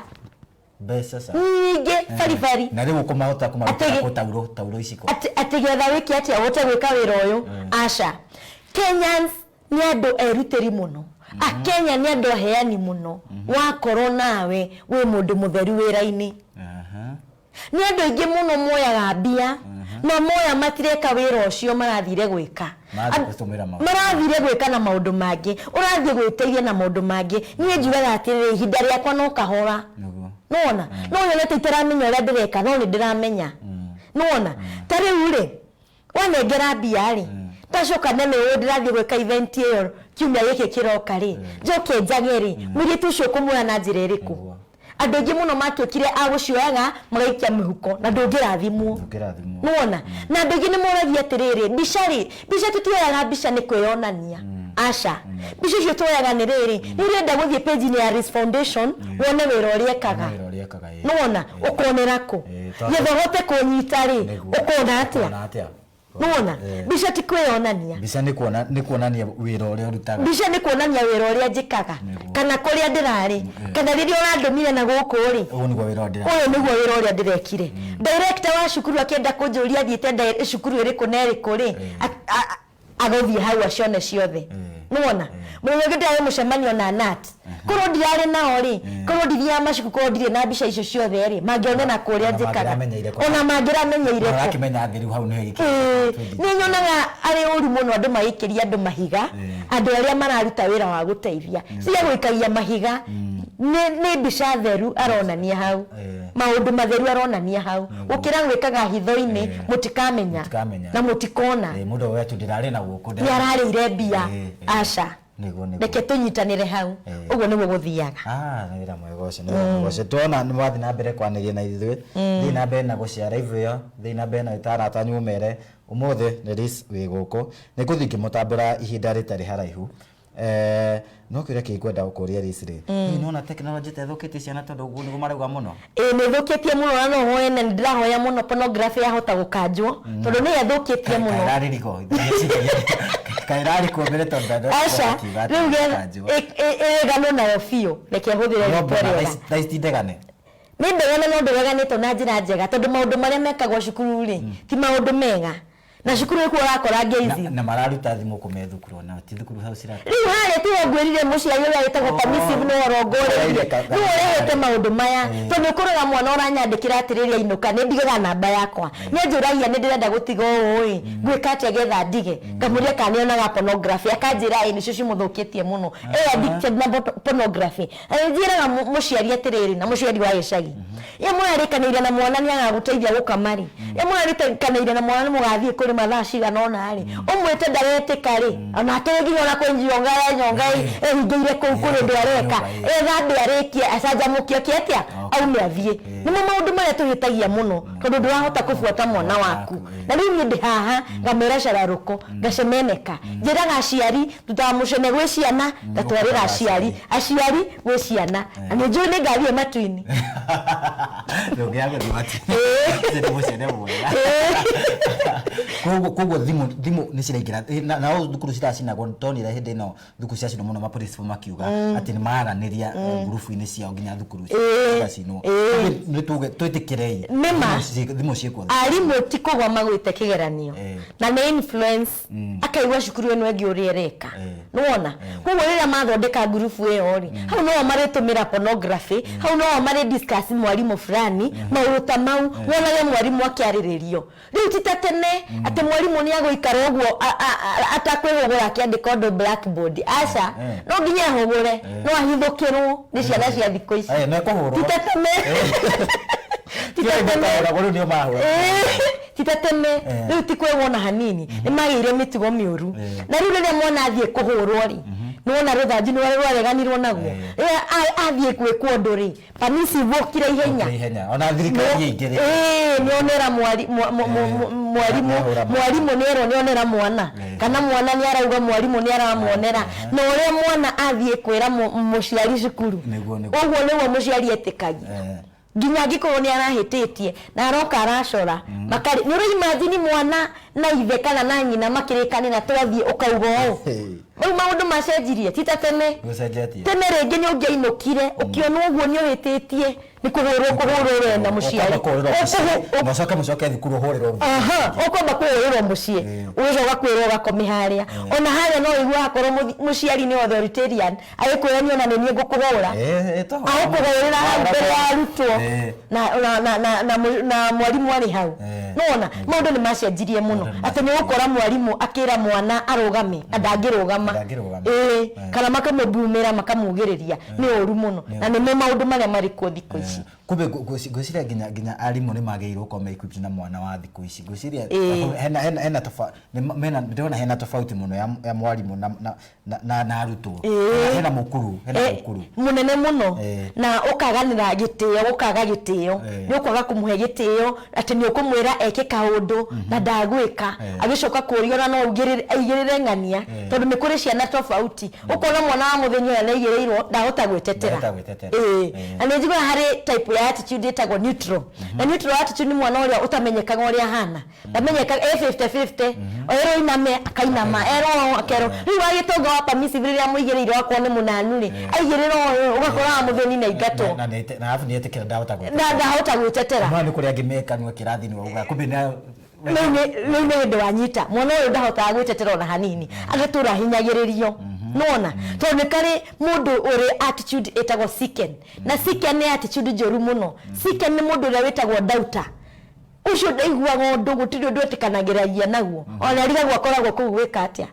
sa nyingi baribari na riu kumahota tauro iciko ati getha wiki ati agote gwika wira uyu aca Kenyans ni andu eruteri muno Kenya ni andu aheani muno wakorwo nawe wi mundu mutheru wira-ini ni andu ingi muno moyaga mbia na moya matireka wira ucio marathire gwika marathire gwika na maundu mangi urathie gwiteithia na maundu mangi nie njugaga atiriri ihinda riakwa no kahora nona no yonete itaramenya uria ndireka no ni ndiramenya nona tari uri wanengera mbia ri tacoka nene uyu ndirathie gwika event iyo kiumia giki kiroka ri njoke njage ri mwiritu ucio kumwoya na njira iriku andu ingi muno matuikire agucioyaga magaikia mihuko na ndungirathimwo nona na andu ingi ni moragia atiriri bica tutioyaga bica ni kwiyonania aca bica icio tuoyaga ni riri ni urenda guthie page ni ya Iris Foundation wone wira uria ekaga nona ukonera ku getha uhote kunyita ri ukona atia nona bica ti kwiyonania bica ni kuonania wira uria urutaga bica ni kuonania wira uria njikaga kana kuria ndirari kana riria urandumire na guku ri uyu niguo wira uria ndirekire director wa cukuru akienda kunjuria thiete cukuru iriku na iriku ri agothie hau acione ciothe nona mwenye ndari mucemanio na nat korwo ndirari nao ri korwo ndithia macuku korwo ndire na bica icio ciothe ri mangione na kuria njikaga ona mangiramenyeire ko arakimenya thiru hau ni hiki ni nyonaga ari uri muno andu magikiria andu mahiga andu aria mararuta wira wa guteithia cia gwikagia mahiga ni bica theru aronania hau maundu matheru aronania hau ukira gwikaga hitho-ini mutikamenya na mutikona mundu wetu ndirari na guku ni ararire mbia aca reke tunyitanire hau uguo niguo guthiaga ni wira mwega ucio tuona ni wathi na mbere kwaniria na ithuĩ thi na mbere na guciara ivu iyo thi na mbere na itarata nyumere umuthi Iris wi guku ni kuthi ngimutambura ihinda ritari haraihu no kire kikwenda gukuria Iris ri nona technology tethukitie ciana tondu uguo niguo marauga muno ni thukitie muno na no hoye na ndirahoya muno pornography yahota gukanjwo tondu ni yathukitie muno kairariko kairariko mbere tondu aca riu egano nayo biũ reke hũthĩre ndegane ni ndegane no ndeganĩtwo na njĩra njega tondu maũndũ marĩa mekagwo cukuru ri ti maũndũ mega na cukuru ikuo urakora ngeizi na mararuta thimu kumethukuru na ti thukuru hau cirata riu hare tu ngwirire muciari uria witagwo permissive no rongorerie ni urehete maundu maya tondu ukoroga mwana uranyandikira atiriria inuka ni ndigega namba yakwa ni njuragia ni ndirenda gutiga ui gwika atia getha ndige ngamuria kana nionaga pornography akanjira ni cio cimuthukitie muno addicted na pornography njiraga muciari atiriri na muciari wa gicagi yamwe arikanire na mwana ni agaguteithia gukamari yamwe arikanire na mwana mugathie kuri mathaa cigana ona ri umwite ndaretika ri ona ateginya ona kwenjionga hingeire kuu kuri ndu areka thambi arikia acanjamukio kiatia aume athie nimo maundu maria tuhitagia muno tondu ndurahota kubuata mwana waku na riu ndi haha ngamera cararuko ngacemeneka njiraga aciari tutamucene gwi ciana ndatwarira aciari gwi ciana na ni njui ni ngathie matu-ini ndugiago thimati ndi mucene mwega koguo thimu ni ciraingira na thukuru ciracinagwo tonire hindi no thukuru ciacinwo muno mapolisi makiuga ati ni maraniria ngurubu-ini ciao nginya thukuru ciacinwo nĩ tuge twĩtĩkĩrei thimũ ciĩkuo arimũ ti kũgoma gwĩte kĩgeranio na nĩ influence akaigua cukuru ĩno ĩngĩ ũrĩa ĩreka nĩwona koguo rĩrĩa mathondeka ngurubu ĩyo rĩ hau no marĩtũmĩra pornography hau no marĩ discuss mwarimũ fulani maũndũ ta mau wonage mwarimũ akĩarĩrĩrio rĩu ti ta tene atĩ mwarimũ nĩ agũikara ũguo atakwĩhũgũra akĩandĩka ũndũ blackboard aca no nginya ahũgũre no ahithũkĩrwo nĩ ciana cia thikũ ici ti ta tene titateme rĩu ti kwĩwona hanini nĩ magĩire mĩtugo mĩũru na rĩu rĩrĩa mwana athiĩ kũhũrwo rĩ nĩwona rũthanju nĩ rwareganirwo naguo rĩrĩa athiĩ gwĩkwo ũndũ rĩ panisi ivũkire ihenya ona thirikari ingĩ nĩonera mwarimũ nĩerwo nĩonera mwana kana mwana nĩarauga mwarimũ nĩaramuonera na ũrĩa mwana athiĩ kwĩra mũciari cukuru ũguo nĩguo mũciari etĩkagia nginya angĩkorwo nĩ arahĩtĩtie na aroka aracora makari nĩ ũrĩimagine mwana na ithe kana na nyina makĩrĩkanĩra twathiĩ ũkauga ũũ rĩu maũndũ macenjirie ti ta tene tene rĩngĩ nĩ ũngĩainũkire ũkĩona ũguo nĩ ũhĩtĩtie nĩ kũhũrwo wena mũciari mũcoke thukuru ũhũrĩrwo ũkwamba kũhũrĩrwo mũciĩ ũgĩcoka kwĩrwo ũgakome harĩa ona harĩa no ũigua hakorwo mũciari nĩ authoritarian agĩkwĩrania ona nĩ niĩ ngũkũhũra agũkũhũrĩra hau mbere ya arutwo na mwarimũ arĩ hau nĩwona maũndũ nĩ macenjirie mũno atĩ nĩ gũkora mwarimũ akĩra mwana arũgame ndangĩrũgama kana makamũbumĩra makamugĩrĩria nĩ ũru mũno na nĩmo maũndũ marĩa marĩ kuo thikũ ici kumbe ngwĩciria nginya arimũ nĩ magĩrĩirwo gũkorwo me-equipped na mwana wa thikũ ici ngwĩciria ndĩrona hena tofauti mũno ya mwarimũ na arutwo hena mũkuru mũnene mũno na ũkaganĩra gĩtĩo ũkaga gĩtĩo nĩ ũkwaga kũmũhe gĩtĩo atĩ nĩ ũkũmwĩra eke kaũndũ na ndagwĩka agĩcoka kũũrio na no aigĩrĩre ng'ania tondũ nĩ kũrĩ ciana tofauti ũkona mwana wa mũthenya ũrĩa nĩaigĩrĩirwo ndahota gwĩtetera na nĩ njiguaga harĩ type ya attitude ĩtagwo neutral na neutral attitude nĩ mwana ũrĩa ũtamenyekaga ũrĩa hana ndamenyekaga 50-50 erwo iname akainama erwo akerwo rĩu agĩtonga wa permissive rĩrĩa mũigĩrĩirwo akorwo nĩ mũnanu rĩ aigĩrĩrwo ũgakora mũtheni na ingatwo na arabu nĩetĩkĩra ndahota gwĩtetera nĩ kũrĩa angĩmekanua kĩrathi-inĩ wauga kumbe rĩu nĩ hĩndĩ wanyita mwana ũyũ ndahotaga gwĩtetera ona hanini agĩtũra hinyagĩrĩrio nona tondũ nĩ karĩ mũndũ ũrĩ attitude ĩtagwo sicken na sicken nĩ attitude njũru mũno sicken nĩ mũndũ ũrĩa wĩtagwo doubter ucio ndaiguaga ũndũ gũtirĩ ũndũ etĩkanagĩragia naguo ona arigagwo akoragwo kũu gwĩka atĩa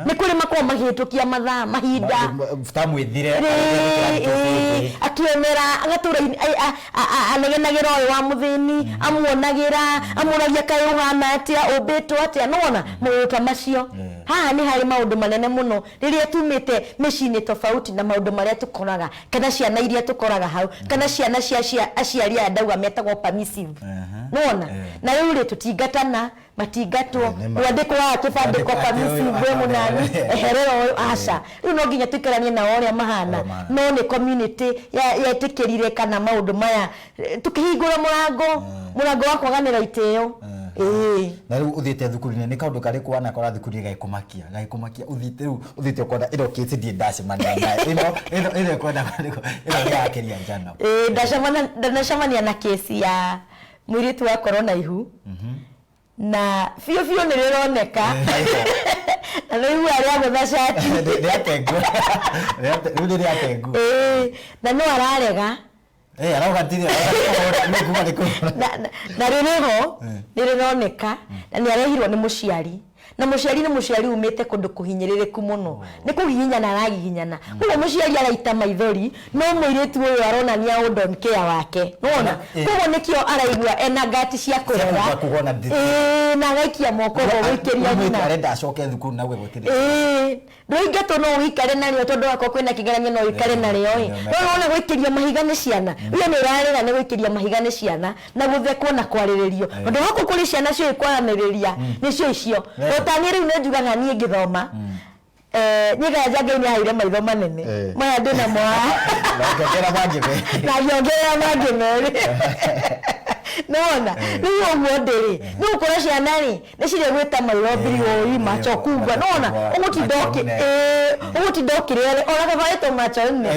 nĩ kũrĩ makorwo mahĩtũkia mathaa mahinda tamwĩthire akĩonera agatũra anegenagĩra ũyũ wa mũthĩni amuonagĩra amũragia kaĩ ũhana atĩa ũmbĩtwo atĩa nona maũndũ ta macio haha nĩ harĩ maũndũ manene mũno rĩrĩa tumĩte mĩciĩ-inĩ tofauti na maũndũ marĩa tũkoraga kana ciana iria tũkoraga hau kana ciana cia aciari aya ndauga metagwo permissive nona na rĩu rĩ tũtingatana matingatwo wandĩkwo wa kĩbandĩko permissive we mũnani eherero ũyũ aca rĩu no nginya tũikaranie nao ũrĩa mahana no nĩ community yetĩkĩrire kana maũndũ maya tũkĩhingũra mũrango wa kwaganĩra itĩo na rĩu ũthiĩte thukuru-inĩ nĩ kaũndũ karĩ kwana kora thukuru-inĩ gagĩkũmakia ũthiĩte ũkona ĩno kĩsi ndiĩ ndacemania nayo ĩno kwenda ĩno nĩyakeria njano ndanacemania na kesi ya mũirĩtu wakorwo na ihu na biũ nĩ rĩroneka na rĩu arĩa gũtha cati na no ararega na rĩrĩho nĩ rĩroneka na nĩ arehirwo nĩ mũciari na mũciari umĩte kũndũ kũhinyĩrĩrĩku mũno nĩ kũhihinyana arahihinyana koguo mũciari araita maithori no mũirĩtu ũyũ aronania don't care wake nona koguo nĩkĩo araigua ena ngati cia kũrera na agaikia moko ho gũikĩria nyina arenda acoke thukuru na gwĩtĩria ndũingatwo no ũikare narĩo tondũ wako kwĩna kĩgeranio no ũikare narĩo no ona gũikĩria mahiga nĩ ciana rĩu nĩ ũrarĩra nĩ gũikĩria mahiga nĩ ciana na gũthekwo na kwarĩrĩrio tondũ haku kũrĩ ciana ciĩ kwaranĩrĩria nĩcio icio tani rĩu nĩ njugaga niĩ ngĩthoma nyĩgaja Ngai nĩ aheire maitho manene maya ndĩna mo na ngĩongerera mangĩ merĩ nona rĩu ũguo ndĩrĩ nĩ gũkora ciana rĩ nĩ cirĩ gwĩta mairobiri ũi macho kubwa nona ũgũtinda ũkĩrĩre ona kabaĩtwo macho nne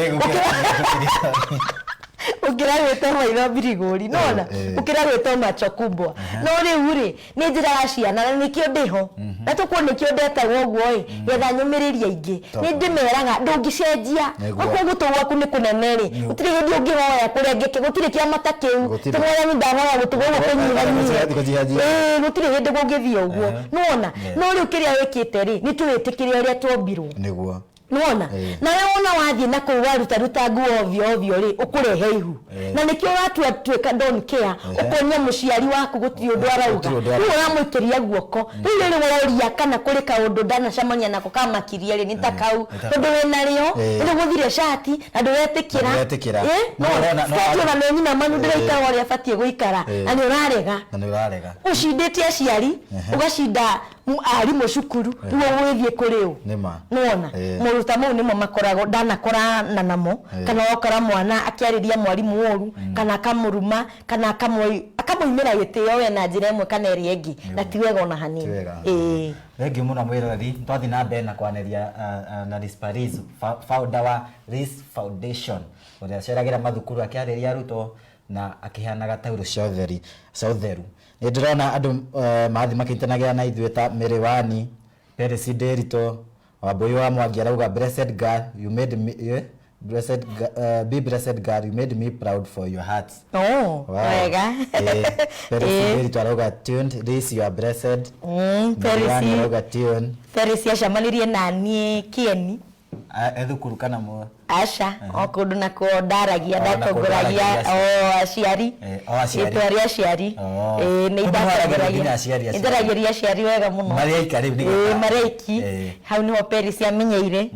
ukira gwita maitho birigori nona ukira gwita macho kubwa no riu ri ni njira ya ciana na nikio ndiho na tukwo nikio ndetagwo guo yetha nyumiriria ingi ni ndimeraga ndungicenjia okwo gutu gwaku ni kunene ri utiri hindi ungihoya kurengeke gutiri kiamata kiu tumwaya ni ndahoya gutugwo kunyihanyia gutiri hindi gungithia uguo nona no riu kiria wikite ri ni tuwitikiria uria twombirwo niguo nona na wewe ona wathie na kuwaruta ruta nguo ovyo ri ukurehe ihu na nikio watu atweka don't care ukonya muciari waku gutiri undu arauga ni uramuikiria guoko ri woria kana kuri kaundu ndana camania nako kamakiria ri nitakau tondu wena rio ni guthire shati na nduretikira no na nyina manu ndiraikara uria abatie guikara ani urarega ucinditie aciari ugacinda arimu cukuru niwo withie kuri u nona muruta mau nimo makorago ndanakorana namo kana okora mwana akiariria mwarimu oru kana akamuruma kana akamuimira gitio we na njira imwe kana eri engi na tiwega ona hanini Thank you muno mwirori twathi na mbere na kwaneria na Rispariz founder wa Ris Foundation uria ceragira mathukuru akiariria aruto na akihanaga tauro cia utheru ni ndirona andu mathi makintanagira na ithuĩ ta Miriwani Percy Derito Wambui wa Mwangi arauga blessed God you made me be blessed God you made me proud for your heart wega Percy Derito arauga tuned this you are blessed Percy arauga tuned Percy acamanirie na niĩ Kieni ethukuru kana mo Asha okundu na kudaragia ndatongoragia aciari itwari aciari ni ndaragia aciari wega muno mareiki hau niho Percy amenyeire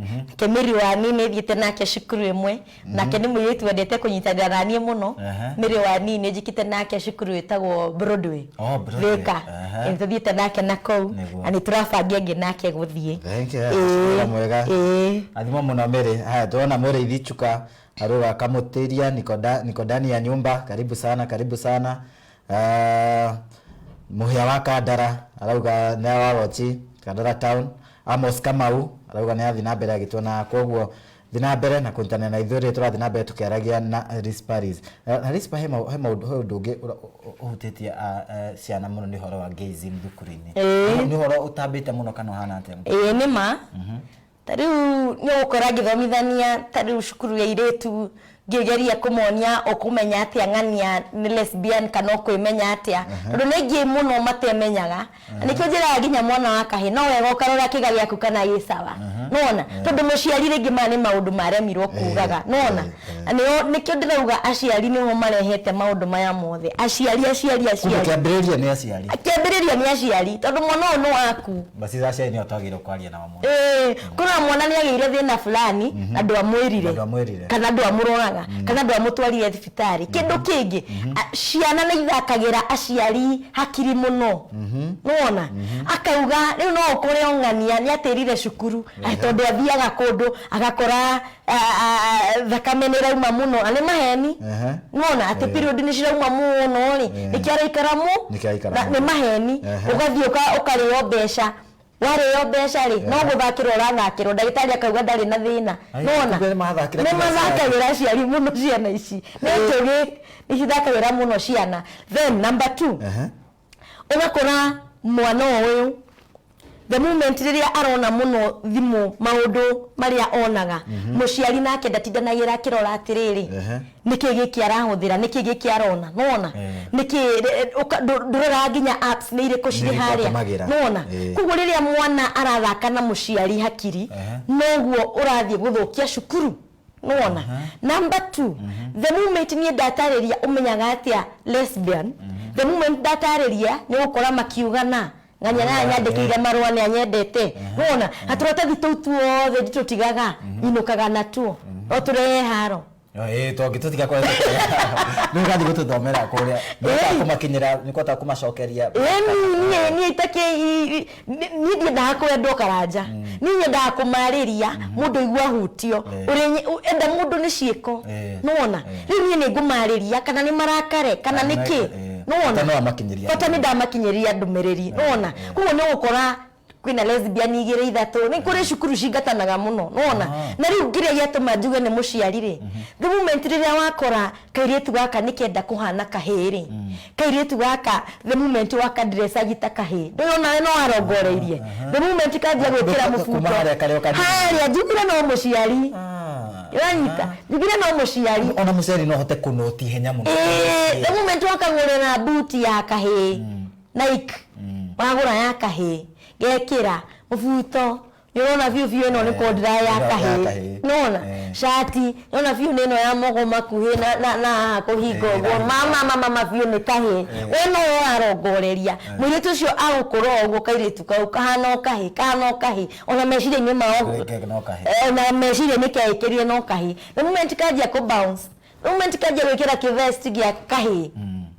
Miriwani ni thiete nake cukuru imwe nake ni muiritu wendete kunyitanira na nie muno Miriwani ni njikite nake cukuru itagwo Broadway Thika nituthiete nake nako ani turabangia ngi nake guthie mwega athimo muno Miri haya tuona Muriithi Chuka aruga kamutiria niko ndani ya nyumba karibu sana muhia wa Kandara arauga na warochi Kandara town Amos Kamau arauga ni athi na mbere agitona koguo thina mbere na kuntana na ithuri turathi na mbere tukiaragia na Rispariz na Rispa hema ndungi uhutitie ciana muno ni horo wa gayism thukuru-ini ni horo utambite muno kana hana atia ni ma tariu ni ukora githomithania tariu cukuru ya iretu ngigeria kumonia okumenya atia ng'ania ni lesbian kana kwimenya atia ndo nengi muno matemenyaga nikio njira ginya mwana wa kahi no wega ukarora kiga giaku kana yisawa nona tondu muciari ringi mane maundu maremirwo kugaga nona nikio ndirauga aciari niho marehete maundu maya mothe aciari kiambiriria ni aciari tondu mwana no waku basi aciari ni otagire kwaria na mwana kuna mwana ni agire thina fulani andu amwirire kana andu amuroraga kana andu amutwarire thibitari kindu kingi ciana ni ithakagira aciari hakiri muno nona akauga riu no ukore ongania ni atirire cukuru tondu athiaga kundu agakora thakame ni rauma muno ani maheni nona ati period ni cirauma muno ri nikiaraikara ni maheni ugathii ukareo mbeca wareo mbeca ri no guthakira urathakira ndagitari akauga ndari na thina nona ni mathakagira aciari muno ciana ici ni cithakagira muno ciana then number 2 ugakora mwana uyu the moment riria arona muno thimu maundu maria onaga muciari nake ndatindanagira kirora atiriri niki giki arahuthira niki giki arona nona niki ndurora nginya apps ni iriko ciri haria nona kuguo riria mwana arathaka na muciari hakiri noguo urathie guthukia cukuru nona number 2 the moment ni ndatariria umenyaga atia lesbian the moment ndatariria ni gukora makiugana nganya na nyandikire marua ni anyendete wona aturatathi tutu othe nditutigaga inukaga na tu oturehe haro tugititika kwa ni gathi gututhomera kuria ni kumakinyira ni kwata kumacokeria ni itake ni ndienda kwenda karanja ni nyenda kumariria mundu igwa hutio enda mundu ni ciiko nona riu ni ngumariria kana ni marakare kana niki nona no amakinyiria bata ni ndamakinyiria ndumiriri nona kuo ni gukora kwina lesbian igire ithatu ni kuri cukuru cingatanaga muno nona na riu ngiria giatuma njuge ni muciari ri the moment riria wakora kairitu gaka nikenda kuhana kahiri kairitu gaka the moment waka dress agita kahi ndona no arongoreirie the moment kanjia gwikira mufuko haria njugire no muciari yanyita njugire no muciari ona muciari no hote kunoti henya muno the moment wakagurira buti ya kahi Nike wagura ya kahi gekira mufuto yona view no ni kodra ya kahi nona shati yona view neno ya mogo makuhi na kuhingo mama view ni kahi we no arongoreria mwiritu cio agukoro ugo kairitu kau kahano kahi ona meciria ni mao na meciria ni kaikirie no kahi the moment kajia ko bounce the moment kajia gwikira kivest gia kahi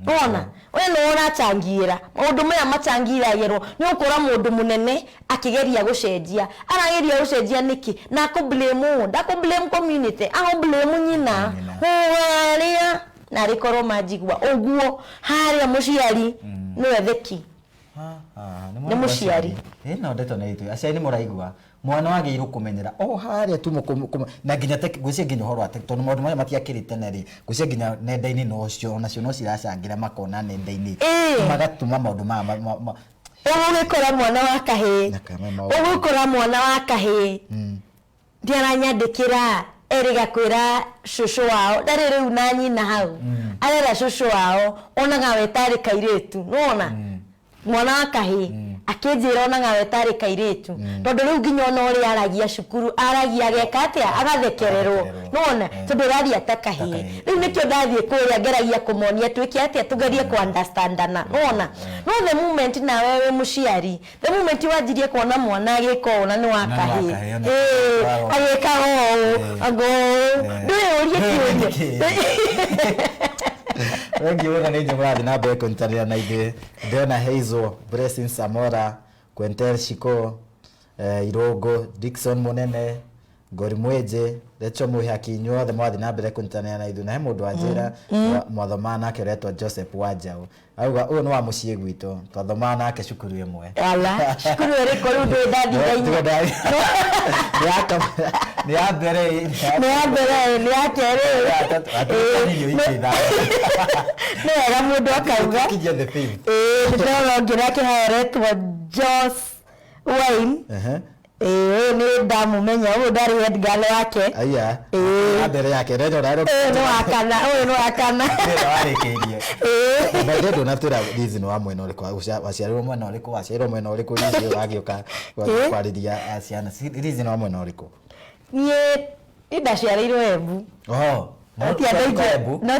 ona we no urachangira maundu maya machangira yero ni ukora mundu munene akigeria gucenjia arageria gucenjia niki na ko blame community aho blame nyina weria na rikoro majigwa uguo haria muciari no etheki ni muciari no ndeto na itu aciari ni muraigwa mwana wage iru kumenyera haria tu na nginya gucia nginya horo ate tondu maundu maya matiakirite neri gucia nginya nenda-ini no cio ona cio no ciracangira makona nenda-ini magatuma maundu ugukora mwana wa kahi ndiaranyandikira eriga kwira shushu wao ndari riu na nyina hau arera shushu wao onaga wetari kairitu nona mwana wa kahi akinjira onaga wetari kairitu tondu riu nginya ona uri aragia cukuru aragia geka atia agathekererwo nona tondu raria ta kahi riu nikio ndathie kuria ngeragia kumonia twiki atia tugerie ku understandana nona no the moment na wewe muciari the moment wajirie kuona mwana agika ona ni wa kahi agika ago ndure urie kiuria wengi wona ni njumurathi na mbere kuntarira na ithe ndona Heizo Blessing Samora Quentel Shiko Irogo Dickson Munene Gori Mweje Lecho Muhaki nyothe mwathi na mbere kuntarira na ithe na he mundu anjira mwathoma nake retwa Joseph Wanjau auga uyu no wa mucie gwitu twathoma nake cukuru imwe ala cukuru iri koru ndi ndathithaini ni ya mbere ni atere ni wega mundu akauga ndona ngira kiharetwo Jos Wayne ni ndamumenya uyu ndari Edgar yake aya mbere yake rejo raro no akana warikirie bado donatira reason wa mwena uri kwa waciarirwo mwena uri kwa waciarirwo mwena uri kuri cio wagioka kwariria aciana reason wa mwena uri ko nie ndaciarirwo Embu no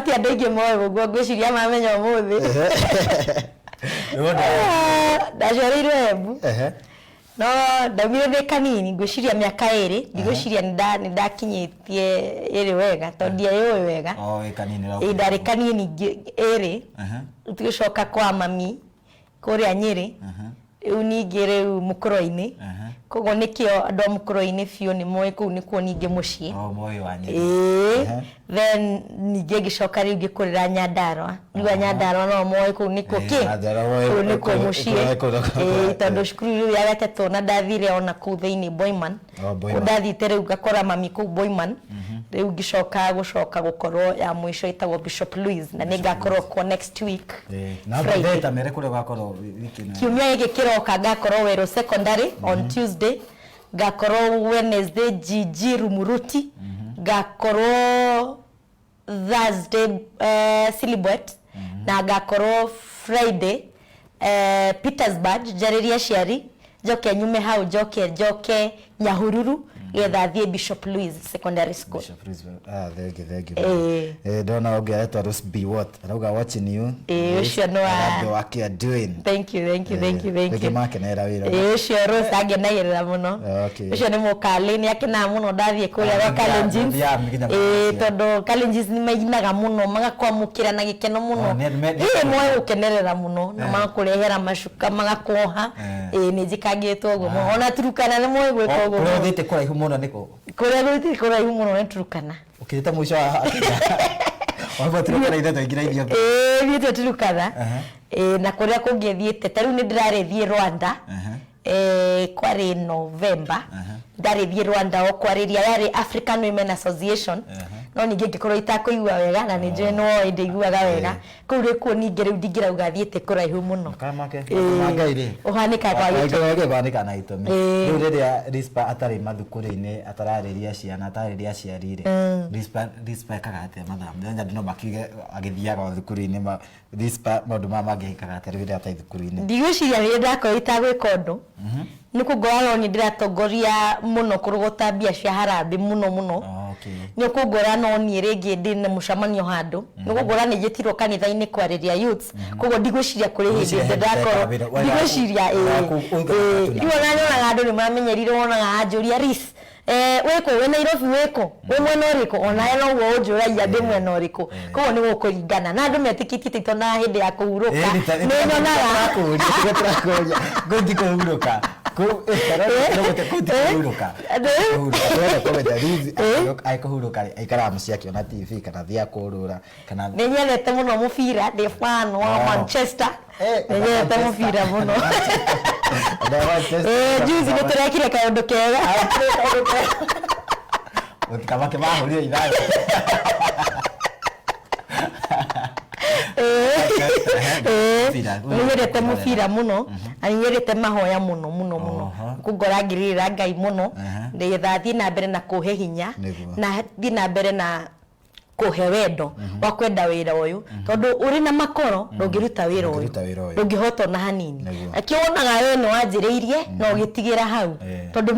ti andu aingi moe guo ngwiciria mamenya umuthi ndaciarirwo Embu no ndaumire ndi kanini ngwiciria miaka iri ndigwiciria ni ndakinyitie iri wega tondu yoi wega kanini ndari kanini iri tugicoka kwa mami kuria Nyeri riu ningi riu Mukuru-ini koguo nikio andu Mukuru-ini biu ni moe kuu ni kuo ningi mucii moyo wa Nyeri then ningi ngicoka riu ngikurira Nyandarua riu Nyandarua no moe kuu ni kuo kuu ni kuo mucii tondu cukuru riu ya gatatũ na ndathire ona kuu thiini Boyman ndathite riu ngakora mami kuu Boyman riu ngicoka gukorwo ya mwisho itagwo Bishop Louis na ningakorwo ko next week na ndeta mere kule gakorwo wiki na kiumia giki kiroka ngakorwo Wero Secondary on Tuesday ngakorwo Wednesday GG Rumuruti ngakorwo Thursday Silibwet na ngakorwo Friday Petersburg jariria ciari joke nyume hau joke Nyahururu getha thie Bishop Louis Secondary School. Bishop Louis, thank you. Dona ogeretwa Rose B what? Arauga watching you. Ucio no what you are doing. Thank you. Makenera wira. Ucio Rose agenagirira muno. Ucio ni mukali ni akina muno ndathie kuria wa Kalenjins. Tondu Kalenjins ni maiginaga muno magakwamukira na gikeno muno. Moe ukenerera muno na makurehera mashuka magakoha. Ni njikagitwo guo. Ona Turukana ni moe gwiko guo. Thite kwa ihu muno niko kuria kwa ihu muno ni Turukana ukirita mwisho wa wao Turukana ithe ingira ithio thiete Turukana na kuria kungithiete tariu ni ndirarethie Rwanda kwari November ndarithie Rwanda okwariria yari African Women Association no ninge ngikoro itakuigua wega na ninje no ndiguaga wega kuri ku ninge riu ndingira ugathiete kuraihu muno kamake magaire uhanika kwa gito banika na itomi riu riria Rispa atari mathukuru-ini atarariria ciana atariria ciarire Rispa kagate matham nja ndino makige agithiaga thukuru-ini Rispa maundu mangihikaga atari riria atai thukuru-ini ndigwiciria riria ndakora itagwika undu nikungora ni ndiratongoria muno kurugota bia cia harambe muno nikungora no ni ringi ndine mucamanio handu nikungora ni gitirwo kanitha-ini kwariria youths koguo ndigwiciria kuri hindi ndakora ndigwiciria iwona andu ni mamenyerire wona anjuria Ris weko we Nairobi weko we mwena uriko ona no wo njuragia ndi mwena uriko koguo ni gukuringana na andu metikitie tito na hindi ya kuhuruka ni nyonaga turakuria guthi kuhuruka aikuhuruka aikara muciaki ona TV kana thia kurura kana ninyendete muno mubira ndi fan wa Manchester ninyendete mubira muno juzi niturekire kaundu kega utikabake mahurire ithayo ninyendete mubira muno ninyendete mahoya muno kungora ngirira Ngai muno ndigetha thii na mbere na kuhe hinya na thii na mbere na kuhe wendo wa kwenda wira uyu tondu uri na makoro ndungiruta wira uyu ndungihota na hanini akionaga we no wanjiriirie no gitigira hau tondu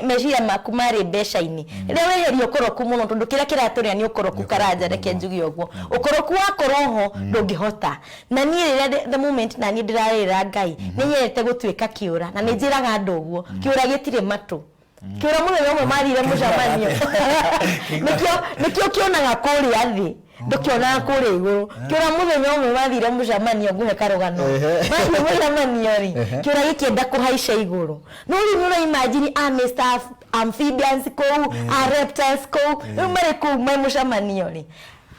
meciria maku mari mbeca-ini ria weherio ukoroku muno tondu kira kiraturia ni ukoroku karanja reke njugi uguo ukoroku wakoroho ndungihota na ni riria the moment na ni ndirarira Ngai ni nyerete gutuika kiura na ni njiraga andu uguo kiura gitire matu kiura muthenya umwe mathire mucamanio nikio kionaga kuria thi ndukionaga kuria iguru kiura muthenya umwe mathire mucamanio nguhe karugano mathire mucamanio ri kiura gikienda kuhaica iguru no ri no imagine staff amphibians kou reptiles kou no mari kou mai mucamanio ri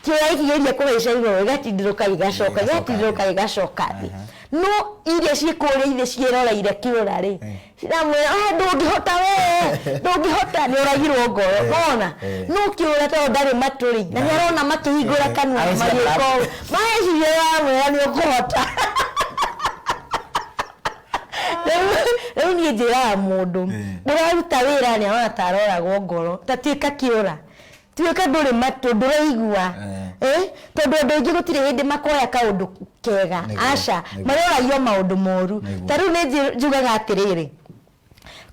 kiura ikigeria kuhaica iguru gatindiruka igacoka thi no iria ciikuria ithe ciroreire kiura ri ciramwe ndungihota we ndungihota ni uragirwo ngoro bona no kiura to ndari maturi na nirona makihingura kanua magiko maecirie wamwe ni ukuhota riu ni njira mundu uraruta wira ni ona taroragwo ngoro tatuika kiura tuika nduri matu nduraigua tondu andu aingi gutire hindi makoya kaundu kega aca maroragio maundu moru tariu ni njugaga atiriri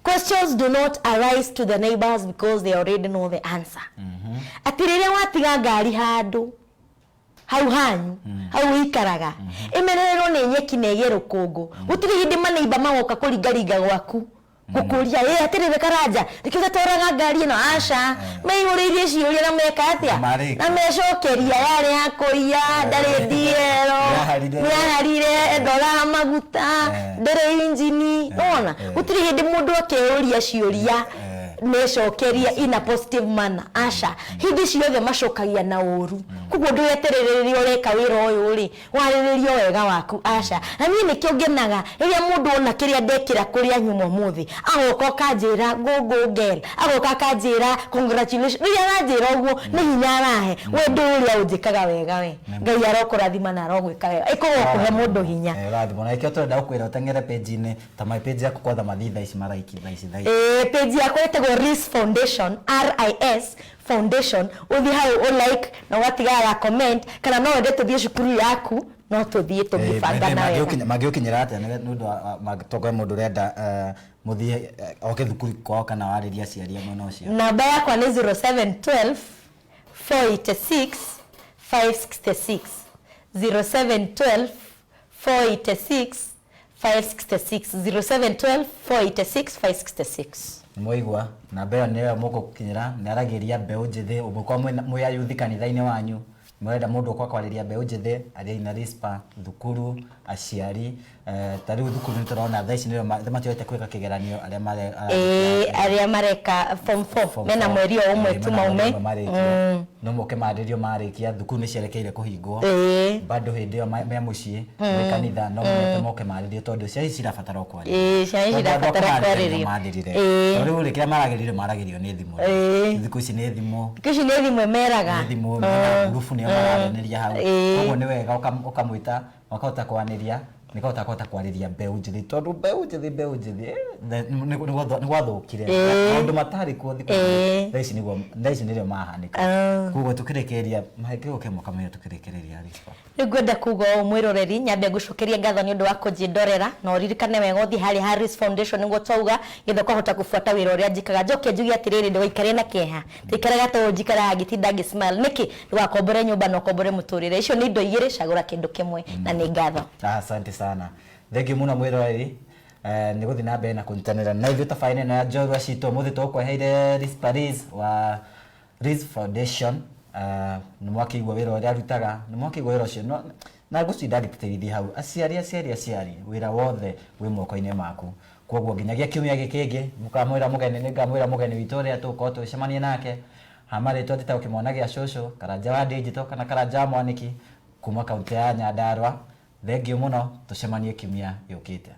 questions do not arise to the neighbors because they already know the answer atiriria watiga ngari handu hau hanyu hau ikaraga imerererwo ni nyeki na ige rukungu gutire hindi maneiba magoka kuringaringa gwaku gukuria atirire karanja nikiuga toraga ngari ino aca meihuririe ciuria na meka atia na mecokeria yari yakuria ndari ndiero niaharire ndora maguta ndari injini ona gutire hindi mundu akeuria ciuria mecokeria in a positive manner aca hindi ciothe macokagia na uru koguo nduetereririo ureka wira uyu ri wariririo wega waku aca na ni nikio ngenaga riria mundu ona kiria ndekira kuria nyumo muthi agoka kanjira go girl agoka kanjira congratulations riria ranjira uguo ni hinya arahe we nduria unjikaga wega we Ngai arokurathima na arogwika wega ikugo kuhe mundu hinya rathimo na ikio turenda gukwira utengere page-ini ta my page yaku kwatha mathitha ici maraiki page yakwa etagwo RIS Foundation RIS Foundation uthi hau like na watigaga comment kana no wende tuthie cukuru yaku no tuthie tugibanga na wega magiukinyira atia nundu magitoka mundu renda muthie oke thukuru kwao kana wariria ciaria mwena ucio namba yakwa ni 0712 486 566 0712 486 566 0712 486 566 moigwa na mbeo niyo muko kinyira naragiria mbeo njithi ubukwa muya yuthi kanitha-ini wanyu mwenda mundu kwa kwariria mbeũ njĩthĩ arĩa ina rispa thukuru aciari tariu thukuru nĩtũrona thaa ici nĩo matioete kwĩka kĩgeranio arĩa mareka form 4 mena mweri o ũmwe tu maume no moke marĩrio marĩkia thukuru nĩcierekeire kũhingwo bado hĩndĩ ĩyo me mũciĩ me kanitha no moke marĩrio tondũ ciana cirabatara kwarĩrio ciana cirabatara kwarĩrio tondũ rĩu kĩrĩa maragĩrio nĩ thimũ thikũ ici nĩ thimũ meraga thimũ na ngurubu nĩo mararanĩria hau koguo nĩ wega ũkamwĩta makahota kwanĩria nikahota kwarĩria mbeũ njĩthĩ tondũ mbeũ njĩthĩ nĩ gwathũkire maũndũ matarĩ kuo thikũ thaa ici nĩrĩo mahanĩka koguo tũkĩrekereria mahĩkĩrwo kĩmwe kamwe tũkĩrekereria rispa nĩngwenda kuga mwĩroreri nyambe ngũcokeria ngatho nĩ ũndũ wa kũnjindorera na ũririkane wega ũthiĩ harĩ Harris Foundation nĩguo twauga gĩtho kahota gũbuata wĩra ũrĩa njikaga njoke njuge atĩrĩrĩ ndũgaikare na kĩeha tikaraga ta njikara ngĩtinda ngĩsmile nĩkĩ ndũgakombore nyũmba na ũkombore mũtũrĩre icio nĩ indo igĩrĩ cagũra kĩndũ kĩmwe na nĩ ngatho asante sana thengi muno mwĩroreri nĩ gũthiĩ na mbere na kũnyitanĩra na ithuĩ tabarĩra ĩno ya njorua citũ mũthĩ tũkweheire Riz wa Riz Foundation nĩ mwakĩigua wĩra ũrĩa arutaga nĩ mwakĩigua wĩra ũcio na ngũcinda ngĩtĩtĩrithia hau aciari wĩra wothe wĩ moko-inĩ maku koguo nginyagia kiumia gĩkĩngĩ mũkamwĩra mũgeni witũ ũrĩa tũgũkorwo tũgĩcemania nake hamarĩtwo njĩtagwo kĩmwana gĩa cũcũ Karanja wa Digital kana Karanja wa Mwaniki kuma kaunti ya Nyandarua thengiũ mũno tũcemanie kiumia gĩũkĩte.